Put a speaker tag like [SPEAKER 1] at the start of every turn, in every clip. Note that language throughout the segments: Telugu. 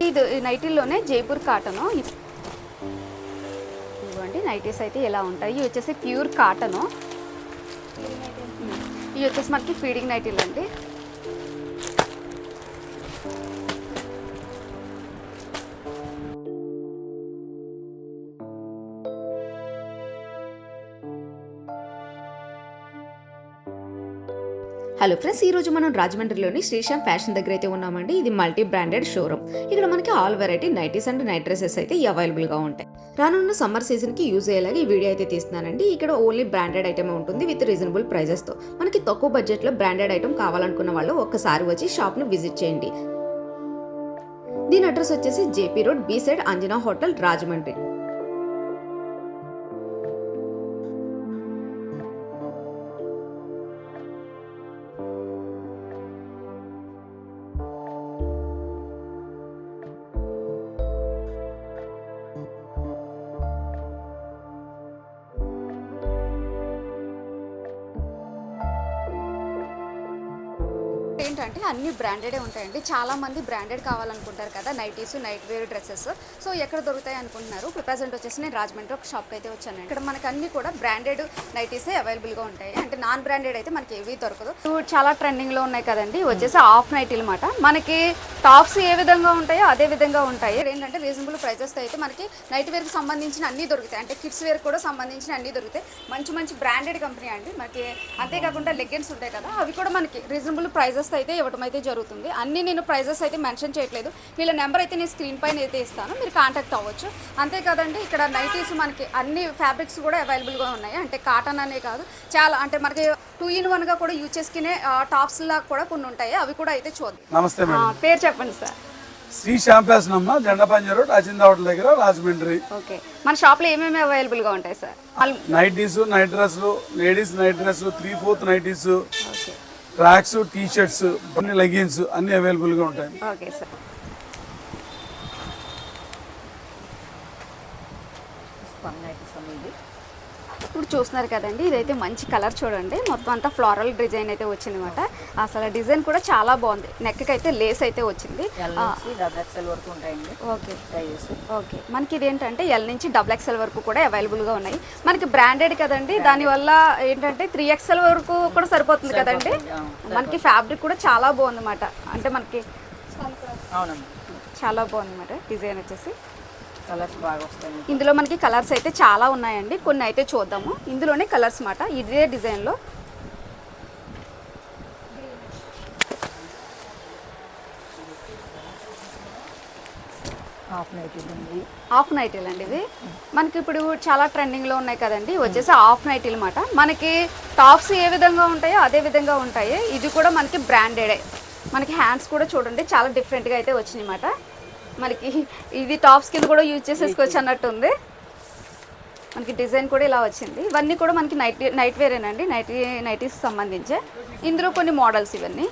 [SPEAKER 1] ఇది నైటీల్లోనే జైపూర్ కాటను. ఇవ్వండి నైటీస్ అయితే ఇలా ఉంటాయి. ఇవి వచ్చేసి ప్యూర్ కాటను. ఇవి వచ్చేసి మనకి ఫీడింగ్ నైటీలు అండి.
[SPEAKER 2] హలో ఫ్రెండ్స్, ఈ రోజు మనం రాజమండ్రిలోని శ్రీశామ్ ఫ్యాషన్ దగ్గర అయితే ఉన్నామండి. ఇది మల్టీ బ్రాండెడ్ షోరూమ్. ఇక్కడ మనకి all variety nighties and night dresses అయితే అవైలబుల్ గా ఉంటాయి. రానున్న సమ్మర్ సీజన్ కి యూజ్ అయ్యేలాగా ఈ వీడియో అయితే తీస్తున్నానండి. ఇక్కడ ఓన్లీ బ్రాండెడ్ ఐటమ్ ఉంటుంది విత్ రీజనబుల్ ప్రైజెస్ తో. మనకి తక్కువ బడ్జెట్ లో బ్రాండెడ్ ఐటమ్ కావాలనుకున్న వాళ్ళు ఒక్కసారి వచ్చి షాప్ ను విజిట్ చేయండి. దీని అడ్రస్ వచ్చేసి JP road, B side, Anjana hotel, Rajahmundry.
[SPEAKER 1] ఏంటంటే అన్ని బ్రాండెడే ఉంటాయండి. చాలా మంది బ్రాండెడ్ కావాలనుకుంటారు కదా, nighties, nightwear dresses. So ఎక్కడ దొరుకుతాయి అనుకుంటున్నారు. ప్రజెంట్ వచ్చేసి నేను రాజమండ్రి ఒక షాప్కి అయితే వచ్చాను. ఇక్కడ మనకు అన్ని కూడా బ్రాండెడ్ నైటీసే అవైలబుల్గా ఉంటాయి. అంటే నాన్ బ్రాండెడ్ అయితే మనకి ఏవి దొరకదు. చాలా ట్రెండింగ్లో ఉన్నాయి కదండి. వచ్చేసి హాఫ్ నైటీలు అనమాట. మనకి టాప్స్ ఏ విధంగా ఉంటాయో అదే విధంగా ఉంటాయి. ఏంటంటే రీజనబుల్ ప్రైజెస్ అయితే మనకి నైట్ వేర్కి సంబంధించిన అన్ని దొరుకుతాయి. అంటే కిడ్స్ వేర్ కూడా సంబంధించిన అన్ని దొరుకుతాయి. మంచి మంచి బ్రాండెడ్ కంపెనీ అండి మనకి. అంతేకాకుండా లెగ్గిన్స్ ఉంటాయి కదా, అవి కూడా మనకి రీజనబుల్ ప్రైజెస్ అయితే ఇవ్వడం అయితే జరుగుతుంది. అన్ని నేను ప్రైజెస్ అయితే మెన్షన్ చేయట్లేదు. వీళ్ళ నెంబర్ అయితే నేను స్క్రీన్ పైన అయితే ఇస్తాను, మీరు కాంటాక్ట్ అవ్వచ్చు. అంతేకాదండి ఇక్కడ నైటీస్ మనకి అన్ని ఫ్యాబ్రిక్స్ కూడా అవైలబుల్గా ఉన్నాయి. అంటే కాటన్ అనే కాదు, చాలా అంటే మనకి 2-in-1 గా కూడా యూజ్ చేసుకునే టాప్స్ లాగా కూడా కొన్ని ఉంటాయి. అవి కూడా అయితే చూద్దాం.
[SPEAKER 3] నమస్తే మేడం.
[SPEAKER 1] పేరు చెప్పండి సార్.
[SPEAKER 3] శ్రీశామ్ ఫ్యాషన్ అమ్మ, జెండపంజ రోడ్, అచింద హోటల్ దగ్గర, రాజమండ్రి.
[SPEAKER 1] ఓకే, మన షాప్లో ఏమేమి అవైలబుల్గా ఉంటాయి సార్?
[SPEAKER 3] నైటీస్, నైట్ డ్రెస్లు, లేడీస్ నైట్ డ్రెస్లు, 3/4 నైటీస్, ట్రాక్స్, టీ షర్ట్స్, అన్ని లెగిన్స్ అన్ని అవైలబుల్ గా ఉంటాయి.
[SPEAKER 1] Okay sir. ఇప్పుడు చూస్తున్నారు కదండి, ఇదైతే మంచి కలర్ చూడండి. మొత్తం అంతా ఫ్లోరల్ డిజైన్ అయితే వచ్చింది అనమాట. అసలు డిజైన్ కూడా చాలా బాగుంది. నెక్ అయితే లేస్ అయితే వచ్చింది. ఓకే ఓకే, మనకి ఇదేంటంటే ఎల్ నుంచి XXL వరకు కూడా అవైలబుల్గా ఉన్నాయి. మనకి బ్రాండెడ్ కదండి, దానివల్ల ఏంటంటే 3XL వరకు కూడా సరిపోతుంది కదండి. మనకి ఫ్యాబ్రిక్ కూడా చాలా బాగుంది అనమాట. అంటే మనకి చాలా బాగుంది అనమాట. డిజైన్ వచ్చేసి
[SPEAKER 4] కలర్స్ బాగా వస్తాయి.
[SPEAKER 1] ఇందులో మనకి కలర్స్ అయితే చాలా ఉన్నాయండి. కొన్ని అయితే చూద్దాము. ఇందులోనే కలర్స్ మాట. ఇదే డిజైన్లో హాఫ్ నైటీలు అండి. ఇవి మనకి ఇప్పుడు చాలా ట్రెండింగ్లో ఉన్నాయి కదండి. వచ్చేసి హాఫ్ నైటీలు మాట. మనకి టాప్స్ ఏ విధంగా ఉంటాయో అదే విధంగా ఉంటాయి. ఇది కూడా మనకి బ్రాండెడే. మనకి హ్యాండ్స్ కూడా చూడండి చాలా డిఫరెంట్గా అయితే వచ్చినాయి అన్నమాట. మనకి ఇది టాప్స్ కింద కూడా యూజ్ చేసేసుకోవచ్చు అన్నట్టు ఉంది. మనకి డిజైన్ కూడా ఇలా వచ్చింది. ఇవన్నీ కూడా మనకి నైట్ వేరేనండి, నైటీస్ సంబంధించే. ఇందులో కొన్ని మోడల్స్ ఇవన్నీ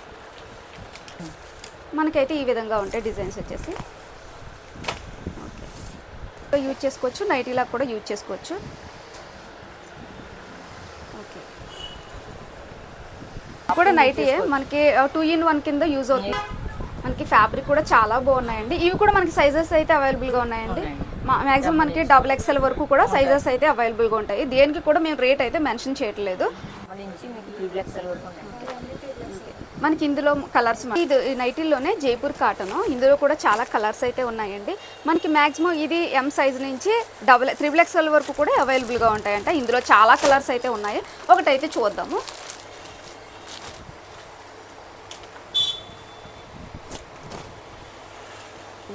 [SPEAKER 1] మనకైతే ఈ విధంగా ఉంటాయి డిజైన్స్ వచ్చేసి. ఓకే, యూజ్ చేసుకోవచ్చు. నైటీలా కూడా యూజ్ చేసుకోవచ్చు. ఓకే, కూడా నైటీయే మనకి 2-in-1 కింద యూజ్ అవుతుంది. మనకి ఫ్యాబ్రిక్ కూడా చాలా బాగున్నాయండి. ఇవి కూడా మనకి సైజెస్ అయితే అవైలబుల్గా ఉన్నాయండి. మ్యాక్సిమం మనకి XXL వరకు కూడా సైజెస్ అయితే అవైలబుల్గా ఉంటాయి. దేనికి కూడా మేము రేట్ అయితే మెన్షన్ చేయట్లేదు. మనకి ఇందులో కలర్స్, ఇది నైటీల్లోనే జైపూర్ కాటను. ఇందులో కూడా చాలా కలర్స్ అయితే ఉన్నాయండి. మనకి మ్యాక్సిమం ఇది M సైజ్ నుంచి XXL వరకు కూడా అవైలబుల్గా ఉంటాయంట. ఇందులో చాలా కలర్స్ అయితే ఉన్నాయి. ఒకటైతే చూద్దాము.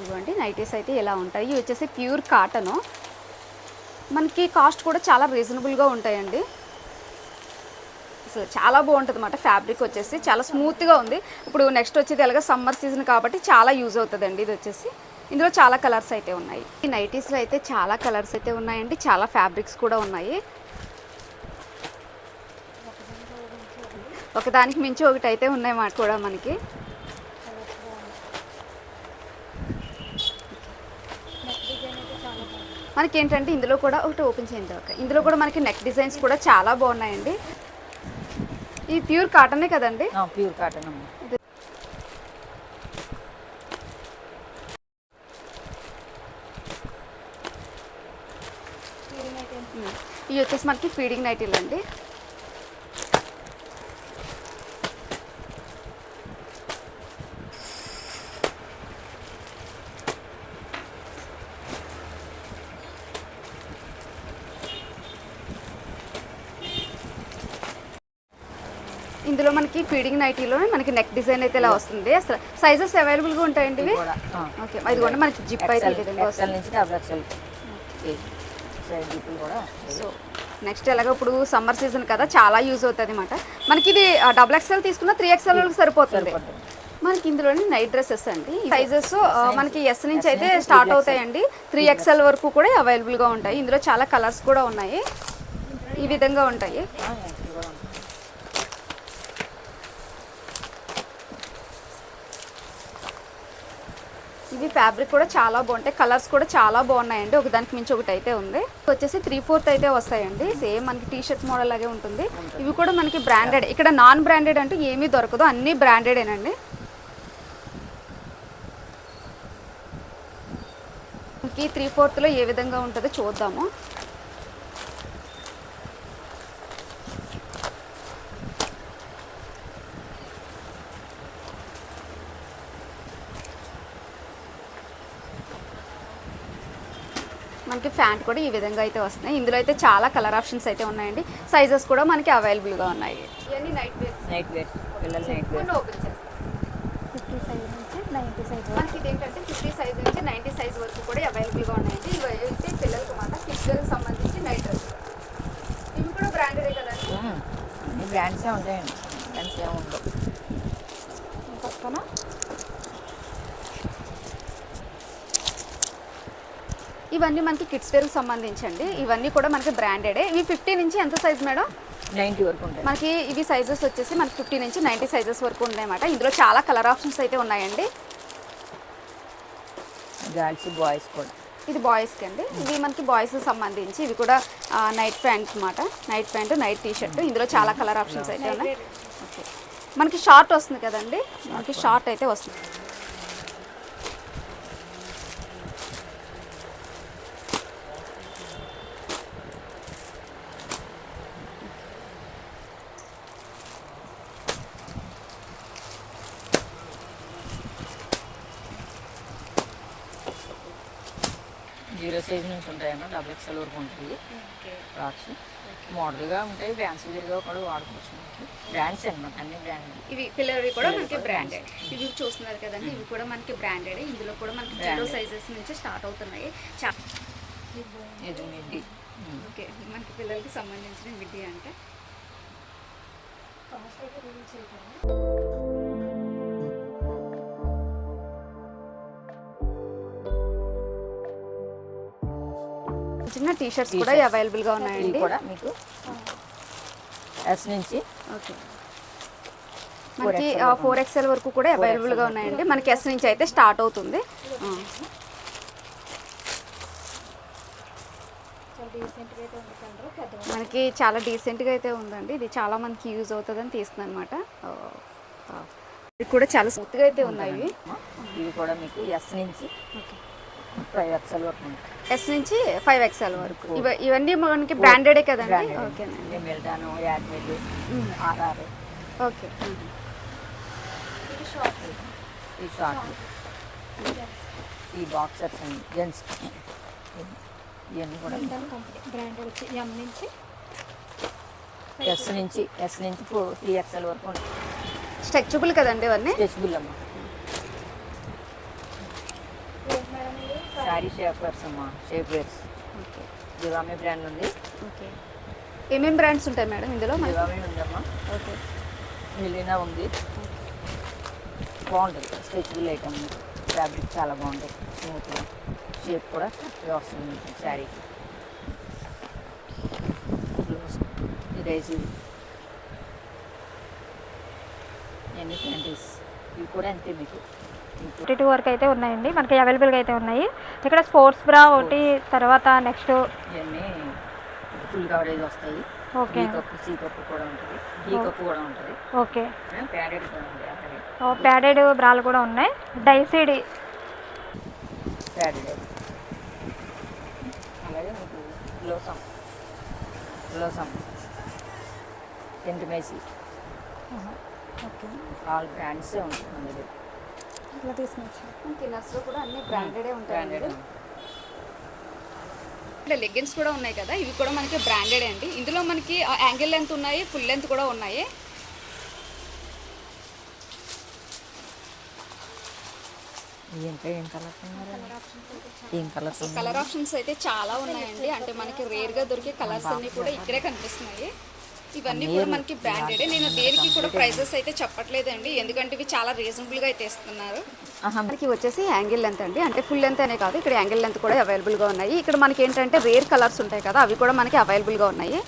[SPEAKER 1] ఇవ్వండి నైటీస్ అయితే ఇలా ఉంటాయి. ఇవి వచ్చేసి ప్యూర్ కాటను. మనకి కాస్ట్ కూడా చాలా రీజనబుల్గా ఉంటాయండి. అసలు చాలా బాగుంటుంది అన్నమాట. ఫ్యాబ్రిక్ వచ్చేసి చాలా స్మూత్గా ఉంది. ఇప్పుడు నెక్స్ట్ వచ్చేది ఎలాగ సమ్మర్ సీజన్ కాబట్టి చాలా యూజ్ అవుతుందండి. ఇది వచ్చేసి ఇందులో చాలా కలర్స్ అయితే ఉన్నాయి. ఈ నైటీస్లో అయితే చాలా కలర్స్ అయితే ఉన్నాయండి. చాలా ఫ్యాబ్రిక్స్ కూడా ఉన్నాయి. ఒకదానికి మించి ఒకటి అయితే ఉన్నాయి మాట కూడా మనకి. మనకి ఏంటంటే ఇందులో కూడా ఒకటి ఓపెన్ చేయండి. ఇందులో కూడా మనకి నెక్ డిజైన్స్ కూడా చాలా బాగున్నాయండి. ఇది ప్యూర్ కాటనే కదండి?
[SPEAKER 4] Pure cotton.
[SPEAKER 1] ఇవి వచ్చేసి మనకి ఫీడింగ్ నైటీలు అండి. ఇందులో మనకి ఫీడింగ్ నైటీలో మనకి నెక్ డిజైన్ అయితే ఇలా వస్తుంది. అసలు సైజెస్ అవైలబుల్గా ఉంటాయండి ఇవి. ఓకే, ఇది కూడా మనకి జిప్ అయితే ఈ విధంగా వస్తుంది. సో నెక్స్ట్ ఎలాగో ఇప్పుడు సమ్మర్ సీజన్ కదా, చాలా యూజ్ అవుతుంది అనమాట. మనకి ఇది డబుల్ ఎక్స్ఎల్ తీసుకున్న 3XL వాళ్ళకి సరిపోతుంది. మనకి ఇందులోని నైట్ డ్రెస్సెస్ అండి. సైజెస్ మనకి ఎస్ నుంచి అయితే స్టార్ట్ అవుతాయండి. 3XL వరకు కూడా అవైలబుల్గా ఉంటాయి. ఇందులో చాలా కలర్స్ కూడా ఉన్నాయి, ఈ విధంగా ఉంటాయి. ఇవి ఫ్యాబ్రిక్ కూడా చాలా బాగుంటాయి, కలర్స్ కూడా చాలా బాగున్నాయండి. ఒకదానికి మించి ఒకటి అయితే ఉంది. వచ్చేసి 3/4 అయితే వస్తాయండి. సేమ్ మనకి టీ షర్ట్ మోడల్ లాగే ఉంటుంది. ఇవి కూడా మనకి బ్రాండెడ్. ఇక్కడ నాన్ బ్రాండెడ్ అంటే ఏమీ దొరకదు, అన్నీ బ్రాండెడేనండి. మనకి 3/4లో ఏ విధంగా ఉంటుందో చూద్దాము. మనకి ప్యాంట్ కూడా ఈ విధంగా అయితే వస్తున్నాయి. ఇందులో అయితే చాలా కలర్ ఆప్షన్స్ అయితే ఉన్నాయండి. సైజెస్ కూడా మనకి అవైలబుల్గా ఉన్నాయి. ఇవన్నీ నైట్ వేర్
[SPEAKER 4] పిల్లలు నైట్ వేర్
[SPEAKER 1] ఓపెన్ చేస్తాం. 50 సైజ్ నుంచి 90 సైజ్ మనకి ఇదేంటంటే 50 సైజ్ నుంచి 90 సైజ్ వరకు కూడా అవైలబుల్గా ఉన్నాయండి. ఇవి అయితే పిల్లలకి మాట కిడ్స్కి సంబంధించి నైట్ డ్రెస్. ఇవి కూడా బ్రాండెడే కదండి.
[SPEAKER 4] అన్ని బ్రాండ్సే ఉంటాయండి, బ్రాండ్స్ ఏమి ఉండవు.
[SPEAKER 1] పక్కన ఇవన్నీ మనకి కిడ్స్ వేర్కి సంబంధించండి. ఇవన్నీ కూడా మనకి బ్రాండెడే. ఇవి 50 నుంచి ఎంత సైజ్ మేడం?
[SPEAKER 4] 90 వరకు ఉంటాయి.
[SPEAKER 1] మనకి ఇవి సైజెస్ వచ్చేసి మనకి 50 నుంచి 90 సైజెస్ వరకు ఉన్నాయన్నమాట. ఇందులో చాలా కలర్ ఆప్షన్స్ అయితే ఉన్నాయండి.
[SPEAKER 4] గర్ల్స్ బాయ్స్ కూడా.
[SPEAKER 1] ఇది బాయ్స్కి అండి. ఇవి మనకి బాయ్స్ సంబంధించి ఇవి కూడా నైట్ ప్యాంట్ అన్నమాట. Night pant, night T shirt. ఇందులో చాలా కలర్ ఆప్షన్స్ అయితే ఉన్నాయి. ఓకే, మనకి షార్ట్ వస్తుంది కదండి, మనకి షార్ట్ అయితే వస్తుంది.
[SPEAKER 4] జీరో సైజ్ నుంచి ఉంటాయన్న, డబుల్ ఎక్స్ఎల్ వరకు ఉంటుంది. ఫ్రాక్స్ మోడల్గా ఉంటాయి, ఫ్యాన్సీ వేర్గా కూడా వాడుకోవచ్చు. బ్రాండ్స్ అనమాట, అన్ని బ్రాండ్.
[SPEAKER 1] ఇవి పిల్లలవి కూడా మనకి బ్రాండెడ్. ఇవి చూస్తున్నారు కదండి, ఇవి కూడా మనకి బ్రాండెడ్. ఇందులో కూడా మనకి జీరో సైజెస్ నుంచి స్టార్ట్ అవుతున్నాయి.
[SPEAKER 4] ఇది మిడ్డీ.
[SPEAKER 1] ఓకే, మనకి పిల్లలకి సంబంధించిన మిడ్డీ అంటే చిన్న టీ షర్ట్స్ కూడా అవైలబుల్గా ఉన్నాయండి.
[SPEAKER 4] కూడా మీకు ఎస్ నుంచి
[SPEAKER 1] ఓకే, మనకి 4XL వరకు కూడా అవైలబుల్గా ఉన్నాయండి. మనకి ఎస్ నుంచి అయితే స్టార్ట్ అవుతుంది. మనకి చాలా డీసెంట్గా అయితే ఉందండి. ఇది చాలా మందికి యూజ్ అవుతుందని తీస్తుంది అనమాట. ఇది కూడా చాలా స్మూత్గా అయితే ఉన్నాయి.
[SPEAKER 4] ఇవి కూడా మీకు ఎస్ నుంచి 5XL వరకు ఉంటాయి.
[SPEAKER 1] ఎస్ నుంచి 5XL వరకు. ఇవన్నీ మనకి బ్రాండెడే కదండి. ఓకేనండి.
[SPEAKER 4] మెల్టాను, యాడ్మిల్, ఆర్ఆర్.
[SPEAKER 1] ఓకే,
[SPEAKER 4] ఈ షార్ట్, ఈ బాక్సర్స్ అండి జెంట్స్. ఇవన్నీ కూడా
[SPEAKER 1] బ్రాండెడ్ వచ్చి ఎం నుంచి
[SPEAKER 4] ఎస్ నుంచి 3XL వరకు ఉంటాయి.
[SPEAKER 1] స్ట్రెచబుల్ కదండి ఇవన్నీ.
[SPEAKER 4] స్ట్రెచబుల్ అమ్మా. శారీ షేపర్స్ అమ్మా, షేప్ వేర్స్.
[SPEAKER 1] ఓకే,
[SPEAKER 4] దివామి బ్రాండ్ ఉంది.
[SPEAKER 1] ఓకే, ఏమేమి బ్రాండ్స్ ఉంటాయి మేడం ఇందులో?
[SPEAKER 4] దివామి ఉందమ్మా.
[SPEAKER 1] ఓకే,
[SPEAKER 4] మిలినా ఉంది. బాగుంటుంది, స్ట్రెచబుల్ ఐటమ్. ఫ్యాబ్రిక్ చాలా బాగుంటుంది, స్మూత్గా. షేప్ కూడా వస్తుంది శారీకి. రైజ్ ఎన్ని ప్యాంటీస్ ఇవి కూడా అంతే మీకు.
[SPEAKER 5] 52 వరకు అయితే ఉన్నాయండి, మనకి అవైలబుల్గా అయితే ఉన్నాయి. ఇక్కడ స్పోర్ట్స్ బ్రా ఒకటి, తర్వాత నెక్స్ట్
[SPEAKER 4] ఇవన్నీ ఫుల్ కవరేజ్ వస్తాయి.
[SPEAKER 5] ఓకే,
[SPEAKER 4] సి కప్పు కూడా ఉంటుంది, ఈ కప్పు కూడా ఉంటుంది.
[SPEAKER 5] ఓకే,
[SPEAKER 4] ప్యాడెడ్ కూడా ఉంది.
[SPEAKER 5] ప్యాడెడ్ బ్రాలు కూడా ఉన్నాయి. డైసీడ్
[SPEAKER 4] ప్యాడెడ్. అలాగే మీకు గ్లోసమ్ బ్లౌసమ్ ఇంటిమేసి
[SPEAKER 5] ఓకే
[SPEAKER 4] ఆల్ బ్రాండ్సే ఉంటుంది మన దగ్గర.
[SPEAKER 5] ఇట్లా తీసుకొచ్చి
[SPEAKER 1] కిన్నర్స్లో కూడా అన్ని బ్రాండెడే ఉంటాయండి.
[SPEAKER 4] బ్రాండెడ్
[SPEAKER 1] ఇక్కడ లెగ్గిన్స్ కూడా ఉన్నాయి కదా, ఇవి కూడా మనకి బ్రాండెడ్ అండి. ఇందులో మనకి యాంగిల్ లెంత్ ఉన్నాయి, ఫుల్ లెంత్ కూడా ఉన్నాయి.
[SPEAKER 4] ఏం కలర్స్ ఏం కలర్స్
[SPEAKER 1] కలర్ ఆప్షన్స్ అయితే చాలా ఉన్నాయండి. అంటే మనకి రేర్గా దొరికే కలర్స్ అన్ని కూడా ఇక్కడే కనిపిస్తున్నాయి. ఇవన్నీ కూడా మనకి బ్రాండెడ్. నేను దేనికి కూడా ప్రైజెస్ అయితే చెప్పట్లేదండి, ఎందుకంటే ఇవి చాలా రీజనబుల్గా అయితే ఇస్తున్నారు. మనకి వచ్చేసి యాంగిల్ లెంత్ అండి, అంటే ఫుల్ లెంత్ అనే కాదు, ఇక్కడ యాంగిల్ లెంత్ కూడా అవైలబుల్గా ఉన్నాయి. ఇక్కడ మనకి ఏంటంటే రేర్ కలర్స్ ఉంటాయి కదా, అవి కూడా మనకి అవైలబుల్గా ఉన్నాయి.